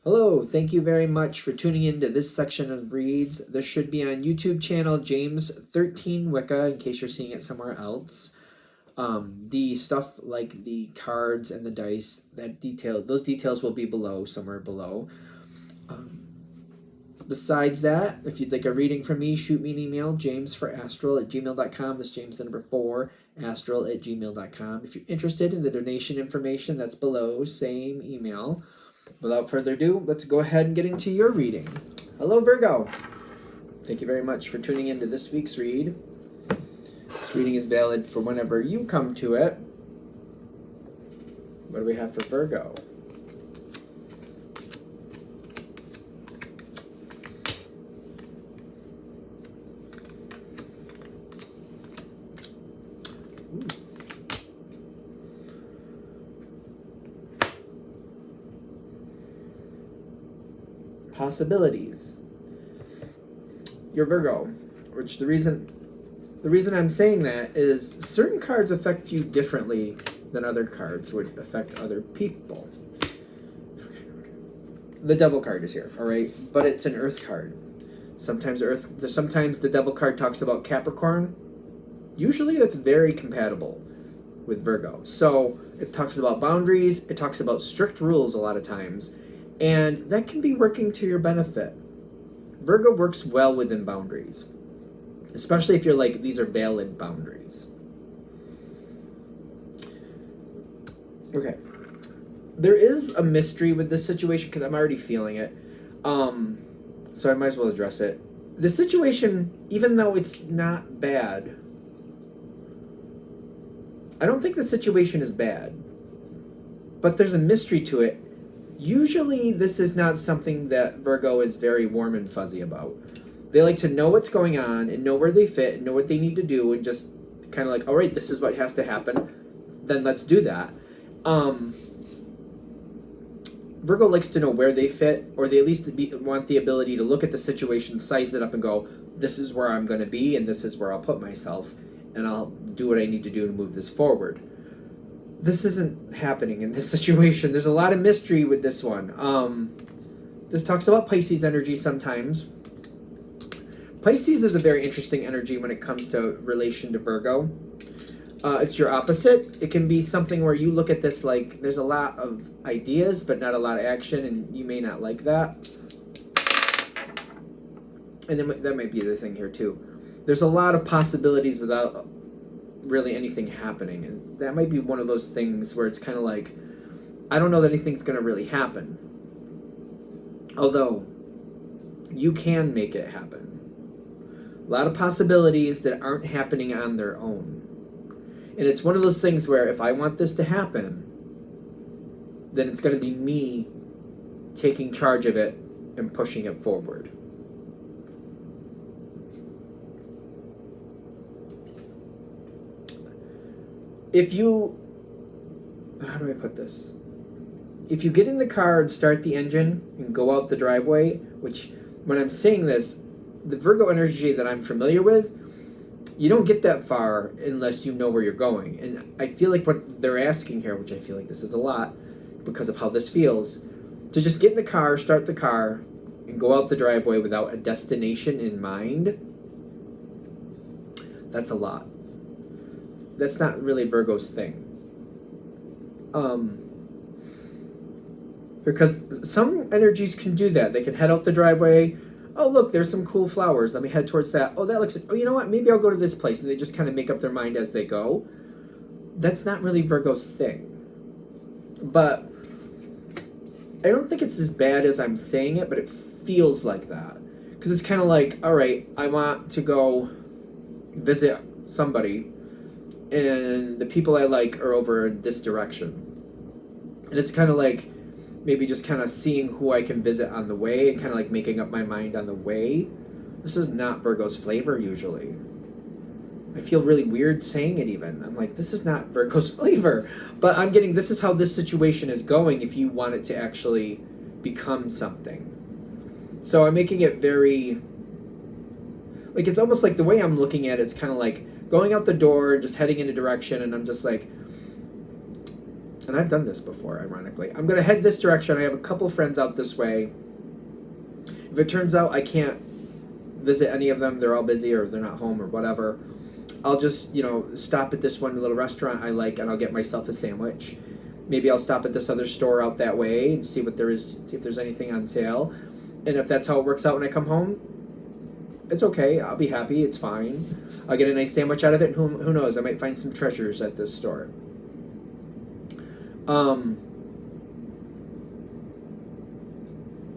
Hello, thank you very much for tuning in to this section of reads. This should be on YouTube channel James 13 Wicca in case you're seeing it somewhere else. The stuff like the cards and the dice, those details will be below, somewhere below. Besides that, if you'd like a reading from me, shoot me an email, jamesforastral@gmail.com. That's James the number 4, astral@gmail.com. If you're interested in the donation information, that's below, same email. Without further ado, let's go ahead and get into your reading. Hello, Virgo. Thank you very much for tuning into this week's read. This reading is valid for whenever you come to it. What do we have for Virgo? Ooh. Possibilities. You're Virgo, which the reason I'm saying that is certain cards affect you differently than other cards would affect other people. The Devil card is here, all right, but it's an Earth card. Sometimes the Devil card talks about Capricorn. Usually that's very compatible with Virgo. So it talks about boundaries, it talks about strict rules a lot of times, and that can be working to your benefit. Virgo works well within boundaries, especially if you're like, these are valid boundaries. Okay. There is a mystery with this situation because I'm already feeling it. So I might as well address it. The situation, even though it's not bad, I don't think the situation is bad, but there's a mystery to it. Usually this is not something that Virgo is very warm and fuzzy about. They like to know what's going on and know where they fit and know what they need to do and just kind of like, all right, this is what has to happen, then let's do that. Virgo likes to know where they fit, or they at least want the ability to look at the situation, size it up, and go, this is where I'm going to be, and this is where I'll put myself, and I'll do what I need to do to move this forward. This isn't happening in this situation. There's a lot of mystery with this one. This talks about Pisces energy sometimes. Pisces is a very interesting energy when it comes to relation to Virgo. It's your opposite. It can be something where you look at this like there's a lot of ideas but not a lot of action, and you may not like that. And then that might be the thing here too. There's a lot of possibilities without really anything happening, and that might be one of those things where it's kind of like, I don't know that anything's going to really happen. Although, you can make it happen. A lot of possibilities that aren't happening on their own. And it's one of those things where if I want this to happen, then it's going to be me taking charge of it and pushing it forward. If you, how do I put this? If you get in the car and start the engine and go out the driveway, which when I'm saying this, the Virgo energy that I'm familiar with, you don't get that far unless you know where you're going. And I feel like what they're asking here, which I feel like this is a lot because of how this feels, to just get in the car, start the car, and go out the driveway without a destination in mind, that's a lot. That's not really Virgo's thing. Because some energies can do that. They can head out the driveway. Oh, look, there's some cool flowers. Let me head towards that. Oh, that looks... Oh, you know what? Maybe I'll go to this place. And they just kind of make up their mind as they go. That's not really Virgo's thing. But I don't think it's as bad as I'm saying it, but it feels like that. Because it's kind of like, all right, I want to go visit somebody, and the people I like are over in this direction. And it's kind of like maybe just kind of seeing who I can visit on the way and kind of like making up my mind on the way. This is not Virgo's flavor usually. I feel really weird saying it even. I'm like, this is not Virgo's flavor. But I'm getting, this is how this situation is going if you want it to actually become something. So I'm making it very, like, it's almost like the way I'm looking at it is kind of like going out the door and just heading in a direction, and I'm just like, and I've done this before, ironically. I'm going to head this direction. I have a couple friends out this way. If it turns out I can't visit any of them, they're all busy or they're not home or whatever, I'll just, stop at this one little restaurant I like and I'll get myself a sandwich. Maybe I'll stop at this other store out that way and see what there is, see if there's anything on sale. And if that's how it works out when I come home, it's okay. I'll be happy. It's fine. I'll get a nice sandwich out of it. And who knows? I might find some treasures at this store.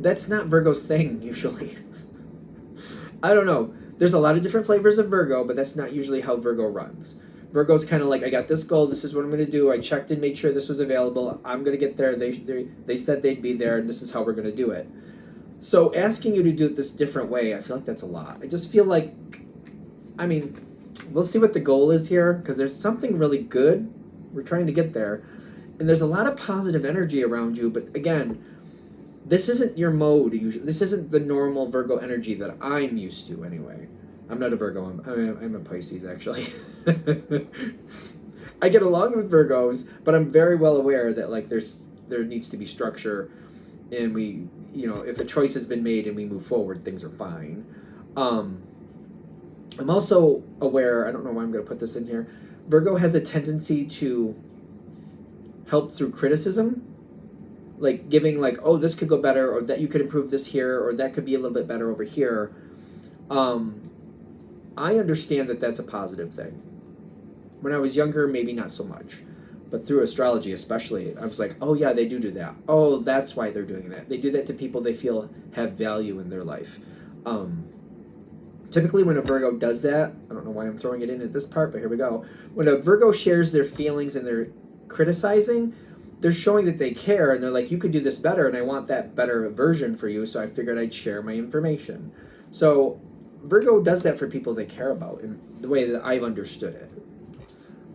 That's not Virgo's thing, usually. I don't know. There's a lot of different flavors of Virgo, but that's not usually how Virgo runs. Virgo's kind of like, I got this goal. This is what I'm going to do. I checked and made sure this was available. I'm going to get there. They said they'd be there, and this is how we're going to do it. So asking you to do it this different way, I feel like that's a lot. I just feel like, we'll see what the goal is here, because there's something really good. We're trying to get there. And there's a lot of positive energy around you, but again, this isn't your mode. Usually, this isn't the normal Virgo energy that I'm used to anyway. I'm not a Virgo. I'm a Pisces, actually. I get along with Virgos, but I'm very well aware that there needs to be structure, and we, if a choice has been made and we move forward, things are fine. I'm also aware, I don't know why I'm going to put this in here, Virgo has a tendency to help through criticism, like giving oh, this could go better, or that you could improve this here, or that could be a little bit better over here. I understand that that's a positive thing. When I was younger, maybe not so much, but through astrology especially, I was like, oh yeah, they do that. Oh, that's why they're doing that. They do that to people they feel have value in their life. Typically when a Virgo does that, I don't know why I'm throwing it in at this part, but here we go. When a Virgo shares their feelings and they're criticizing, they're showing that they care, and they're like, you could do this better, and I want that better version for you, so I figured I'd share my information. So Virgo does that for people they care about in the way that I've understood it.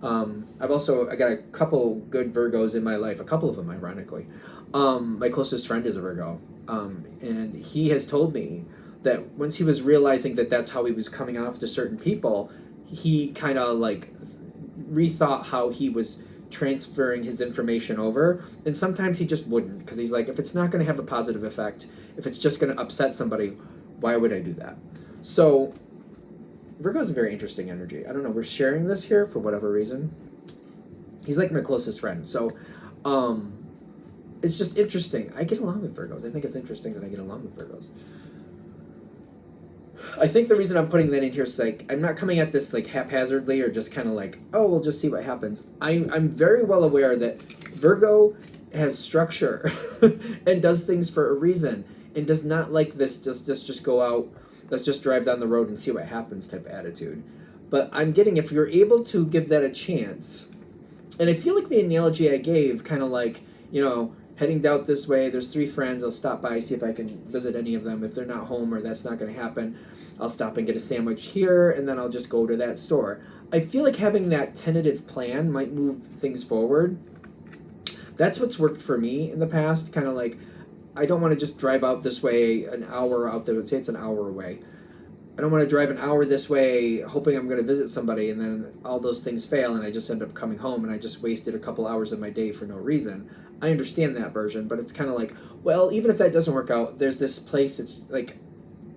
I got a couple good Virgos in my life, a couple of them, ironically. My closest friend is a Virgo, and he has told me that once he was realizing that that's how he was coming off to certain people, he kind of rethought how he was transferring his information over, and sometimes he just wouldn't, because he's like, if it's not going to have a positive effect, if it's just going to upset somebody, why would I do that? So Virgo is a very interesting energy. I don't know, we're sharing this here for whatever reason. He's like my closest friend, so it's just interesting. I get along with Virgos. I think it's interesting that I get along with Virgos. I think the reason I'm putting that in here is I'm not coming at this haphazardly or just kind of oh, we'll just see what happens. I'm very well aware that Virgo has structure and does things for a reason, and does not like this just go out, let's just drive down the road and see what happens type attitude. But I'm getting, if you're able to give that a chance, and I feel like the analogy I gave, kind of heading out this way, there's 3 friends, I'll stop by, see if I can visit any of them. If they're not home or that's not going to happen, I'll stop and get a sandwich here, and then I'll just go to that store. I feel like having that tentative plan might move things forward. That's what's worked for me in the past, kind of I don't want to just drive out this way an hour out there, let's say it's an hour away. I don't want to drive an hour this way hoping I'm going to visit somebody, and then all those things fail and I just end up coming home and I just wasted a couple hours of my day for no reason. I understand that version, but it's kind of well, even if that doesn't work out, there's this place, it's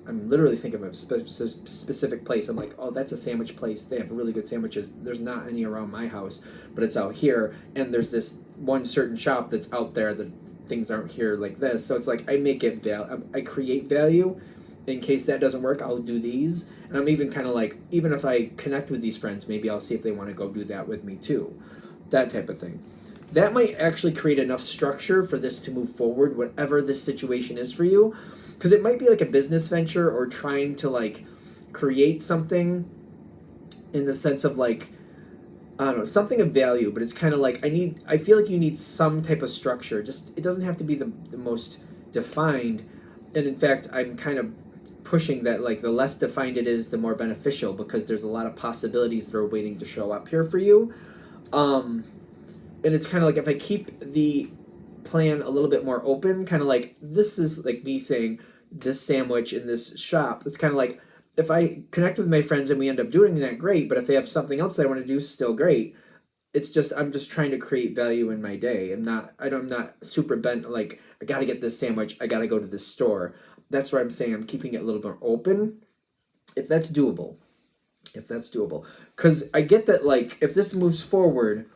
I'm literally thinking of a specific place. I'm oh, that's a sandwich place. They have really good sandwiches. There's not any around my house, but it's out here, and there's this one certain shop that's out there that things aren't here like this. So it's I make it I create value. In case that doesn't work, I'll do these. And I'm even kind of even if I connect with these friends, maybe I'll see if they want to go do that with me too. That type of thing. That might actually create enough structure for this to move forward, whatever this situation is for you. Because it might be a business venture, or trying to create something in the sense of I don't know, something of value, but it's kind of I feel like you need some type of structure. Just, it doesn't have to be the most defined. And in fact, I'm kind of pushing that the less defined it is, the more beneficial, because there's a lot of possibilities that are waiting to show up here for you. And it's kind of if I keep the plan a little bit more open, kind of this is me saying this sandwich in this shop, it's kind of if I connect with my friends and we end up doing that, great. But if they have something else they want to do, still great. It's just, I'm just trying to create value in my day. I'm not super bent, like, I got to get this sandwich. I got to go to the store. That's why I'm saying I'm keeping it a little bit open. If that's doable. Because I get that, like, if this moves forward,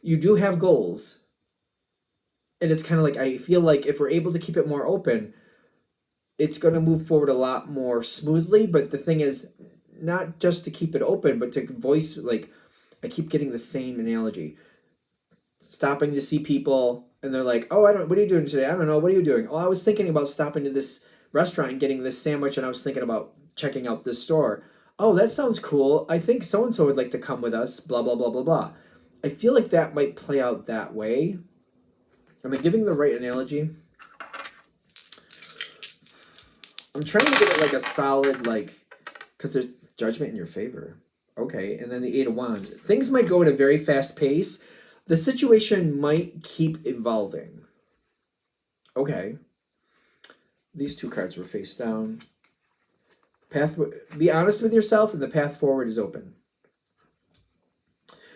you do have goals. And it's kind of like, I feel like if we're able to keep it more open, it's going to move forward a lot more smoothly. But the thing is, not just to keep it open, but to voice, like, I keep getting the same analogy. Stopping to see people, and they're like, oh, what are you doing today? I don't know. What are you doing? Oh, I was thinking about stopping to this restaurant and getting this sandwich, and I was thinking about checking out this store. Oh, that sounds cool. I think so-and-so would like to come with us, blah, blah, blah, blah, blah. I feel like that might play out that way. Am I giving the right analogy? I'm trying to get it like a solid, like, because there's judgment in your favor. Okay, and then the Eight of Wands. Things might go at a very fast pace. The situation might keep evolving. Okay. These two cards were face down. Be honest with yourself, and the path forward is open.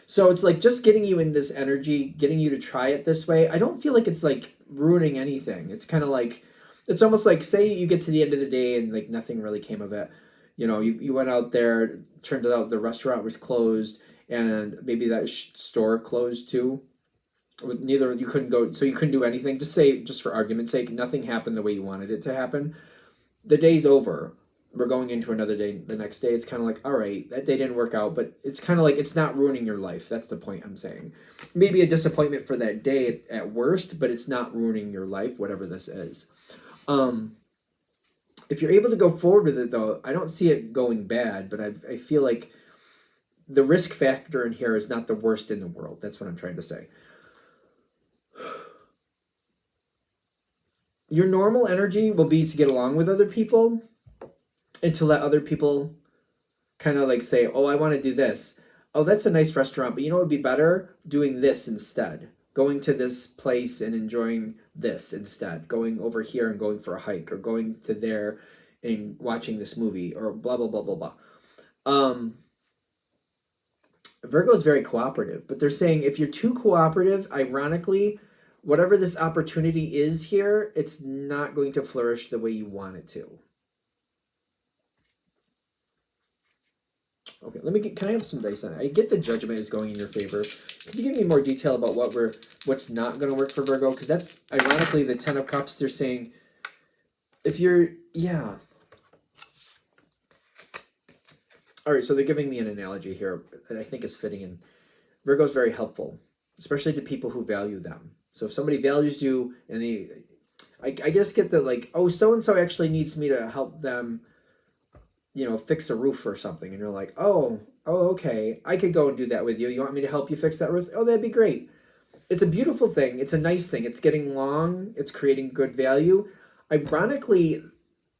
So it's like just getting you in this energy, getting you to try it this way. I don't feel like it's like ruining anything. It's kind of like, it's almost like, say you get to the end of the day and like nothing really came of it. You know, you went out there, turned out the restaurant was closed, and maybe that store closed too. Neither, you couldn't go, so you couldn't do anything. Just say, just for argument's sake, nothing happened the way you wanted it to happen. The day's over. We're going into another day. The next day, it's kind of like, all right, that day didn't work out, but it's kind of like, it's not ruining your life. That's the point I'm saying. Maybe a disappointment for that day at worst, but it's not ruining your life, whatever this is. If you're able to go forward with it, though, I don't see it going bad, but I feel like the risk factor in here is not the worst in the world. That's what I'm trying to say. Your normal energy will be to get along with other people and to let other people kind of like say, oh, I want to do this. Oh, that's a nice restaurant, but you know what would be better? Doing this instead. Going to this place and enjoying this instead. Going over here and going for a hike, or going to there and watching this movie, or blah, blah, blah, blah, blah. Virgo is very cooperative, but they're saying if you're too cooperative, ironically, whatever this opportunity is here, it's not going to flourish the way you want it to. Okay, can I have some dice on it? I get the judgment is going in your favor. Can you give me more detail about what's not going to work for Virgo? Because that's, ironically, the Ten of Cups, they're saying, if you're, yeah. All right, so they're giving me an analogy here that I think is fitting, and Virgo's very helpful, especially to people who value them. So if somebody values you, and I just get the, like, oh, so-and-so actually needs me to help them, you know, fix a roof or something. And you're like, oh, okay, I could go and do that with you. You want me to help you fix that roof? Oh, that'd be great. It's a beautiful thing. It's a nice thing. It's getting along. It's creating good value. Ironically,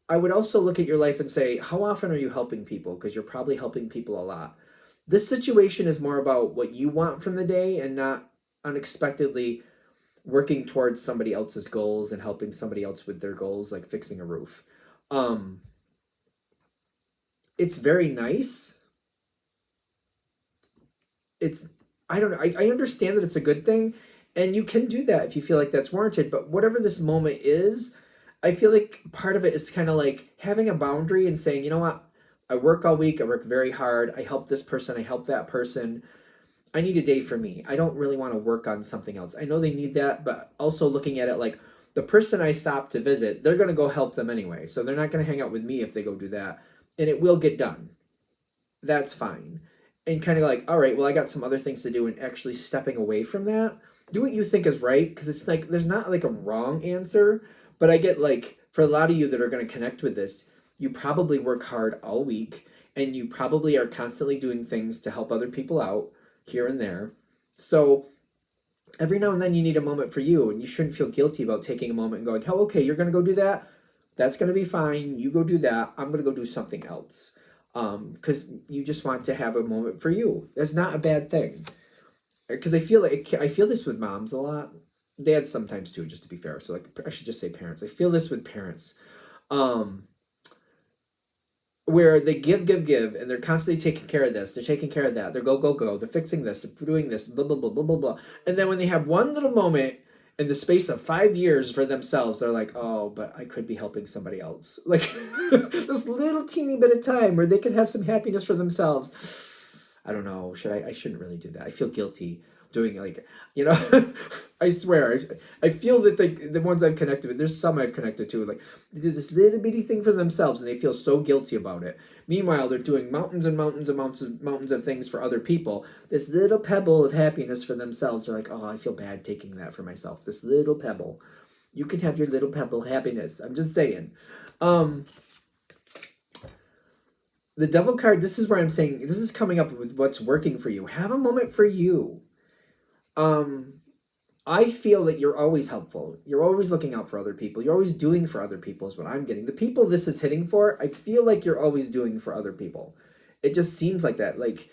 I would also look at your life and say, how often are you helping people? Because you're probably helping people a lot. This situation is more about what you want from the day and not unexpectedly working towards somebody else's goals and helping somebody else with their goals, like fixing a roof. It's very nice. I don't know. I understand that it's a good thing, and you can do that if you feel like that's warranted. But whatever this moment is, I feel like part of it is kind of like having a boundary and saying, you know what? I work all week. I work very hard. I help this person. I help that person. I need a day for me. I don't really want to work on something else. I know they need that, but also looking at it like the person I stop to visit, they're going to go help them anyway. So they're not going to hang out with me if they go do that. And it will get done. That's fine. And kind of like, all right, well, I got some other things to do, and actually stepping away from that. Do what you think is right, because it's like, there's not like a wrong answer, but I get like, for a lot of you that are going to connect with this, you probably work hard all week, and you probably are constantly doing things to help other people out here and there. So every now and then you need a moment for you, and you shouldn't feel guilty about taking a moment and going, oh, okay, you're going to go do that? That's going to be fine. You go do that. I'm going to go do something else. Because you just want to have a moment for you. That's not a bad thing. Because I feel this with moms a lot. Dads sometimes too, just to be fair. So like, I should just say parents. I feel this with parents. where they give, and they're constantly taking care of this, they're taking care of that, they're go, they're fixing this, they're doing this, blah, blah, blah, blah, blah, blah. And then when they have one little moment in the space of 5 years for themselves, they're like, oh, but I could be helping somebody else. Like this little teeny bit of time where they could have some happiness for themselves. I don't know. I shouldn't really do that. I feel guilty doing like, I swear, I feel that the ones I've connected with, there's some I've connected to, like they do this little bitty thing for themselves and they feel so guilty about it. Meanwhile, they're doing mountains and mountains and mountains of things for other people. This little pebble of happiness for themselves, they're like, oh, I feel bad taking that for myself. This little pebble. You can have your little pebble happiness. I'm just saying. The Devil card, this is where I'm saying, this is coming up with what's working for you. Have a moment for you. I feel that you're always helpful. You're always looking out for other people. You're always doing for other people is what I'm getting. The people this is hitting for, I feel like you're always doing for other people. It just seems like that. Like,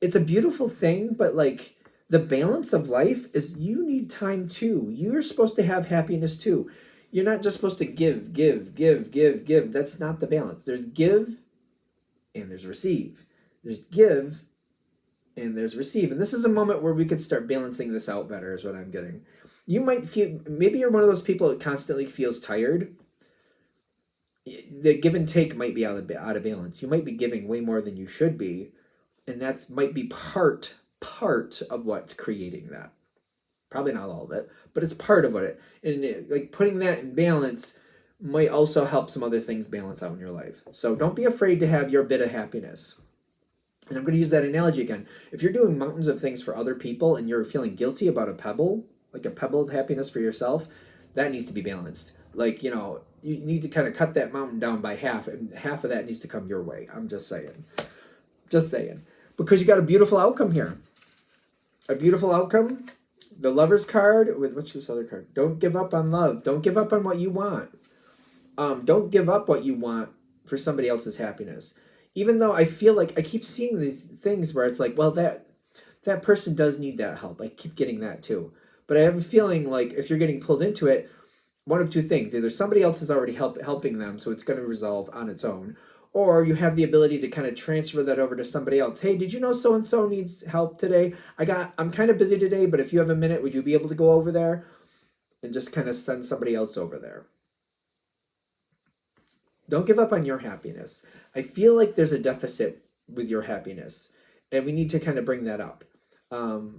it's a beautiful thing, but like the balance of life is you need time too. You're supposed to have happiness too. You're not just supposed to give. That's not the balance. There's give and there's receive. There's give and there's receive. And this is a moment where we could start balancing this out better is what I'm getting. You might feel, maybe you're one of those people that constantly feels tired. The give and take might be out of balance. You might be giving way more than you should be. And that's might be part of what's creating that. Probably not all of it, but it's part of it. And like putting that in balance might also help some other things balance out in your life. So don't be afraid to have your bit of happiness. And I'm going to use that analogy again. If you're doing mountains of things for other people and you're feeling guilty about a pebble, like a pebble of happiness for yourself, that needs to be balanced. Like, you need to kind of cut that mountain down by half, and half of that needs to come your way. I'm just saying. Just saying. Because you got a beautiful outcome here. A beautiful outcome. The Lover's card with, what's this other card? Don't give up on love. Don't give up on what you want. Don't give up what you want for somebody else's happiness. Even though I feel like I keep seeing these things where it's like, well, that person does need that help. I keep getting that too. But I have a feeling like if you're getting pulled into it, one of two things. Either somebody else is already helping them, so it's going to resolve on its own. Or you have the ability to kind of transfer that over to somebody else. Hey, did you know so-and-so needs help today? I'm kind of busy today, but if you have a minute, would you be able to go over there? And just kind of send somebody else over there. Don't give up on your happiness. I feel like there's a deficit with your happiness, and we need to kind of bring that up.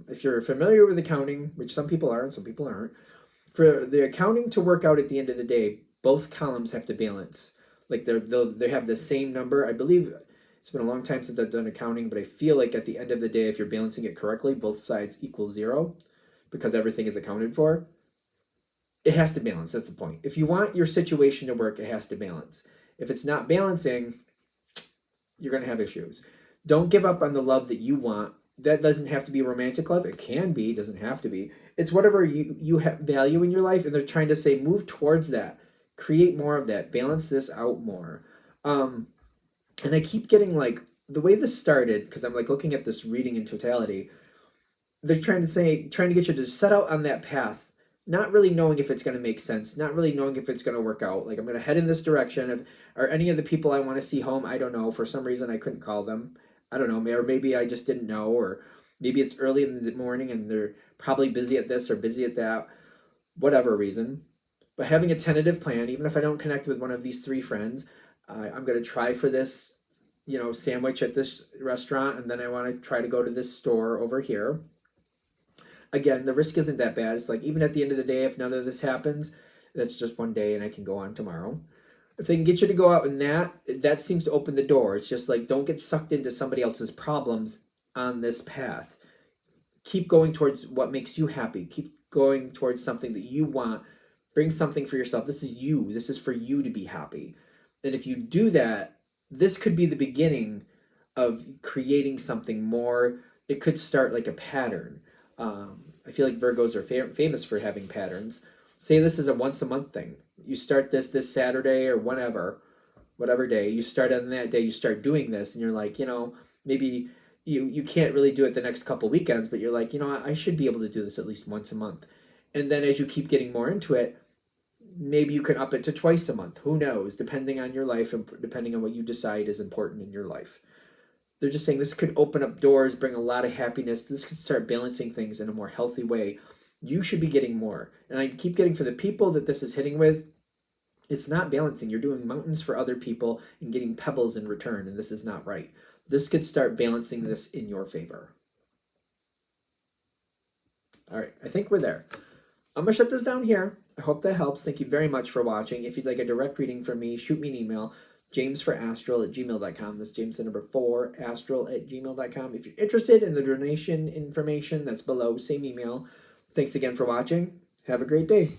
If you're familiar with accounting, which some people are and some people aren't, for the accounting to work out at the end of the day, both columns have to balance. Like they have the same number. I believe it's been a long time since I've done accounting, but I feel like at the end of the day, if you're balancing it correctly, both sides equal 0 because everything is accounted for. It has to balance. That's the point. If you want your situation to work, it has to balance. If it's not balancing, you're going to have issues. Don't give up on the love that you want. That doesn't have to be romantic love. It can be, doesn't have to be. It's whatever you have value in your life, and they're trying to say, move towards that. Create more of that. Balance this out more. And I keep getting like, the way this started, because I'm like looking at this reading in totality, they're trying to get you to set out on that path, not really knowing if it's going to make sense, not really knowing if it's going to work out. Like, I'm going to head in this direction. Are any of the people I want to see home? I don't know. For some reason, I couldn't call them. I don't know. Or maybe I just didn't know. Or maybe it's early in the morning and they're probably busy at this or busy at that. Whatever reason. But having a tentative plan, even if I don't connect with one of these 3 friends, I'm going to try for this, sandwich at this restaurant. And then I want to try to go to this store over here. Again, the risk isn't that bad. It's like, even at the end of the day, if none of this happens, that's just one day and I can go on tomorrow. If they can get you to go out in that seems to open the door. It's just like, don't get sucked into somebody else's problems on this path. Keep going towards what makes you happy. Keep going towards something that you want. Bring something for yourself. This is you. This is for you to be happy. And if you do that, this could be the beginning of creating something more. It could start like a pattern. I feel like Virgos are famous for having patterns. Say this is a once a month thing. You start this Saturday or whatever day. You start on that day, you start doing this, and you're like, maybe you can't really do it the next couple weekends, but you're like, I should be able to do this at least once a month. And then as you keep getting more into it, Maybe you can up it to twice a month. Who knows? Depending on your life and depending on what you decide is important in your life. They're just saying this could open up doors, bring a lot of happiness. This could start balancing things in a more healthy way. You should be getting more. And I keep getting for the people that this is hitting with, it's not balancing. You're doing mountains for other people and getting pebbles in return, and this is not right. This could start balancing this in your favor. All right, I think we're there. I'm going to shut this down here. I hope that helps. Thank you very much for watching. If you'd like a direct reading from me, shoot me an email, jamesforastral@gmail.com. That's James the number 4, astral@gmail.com. If you're interested in the donation information, that's below, same email. Thanks again for watching. Have a great day.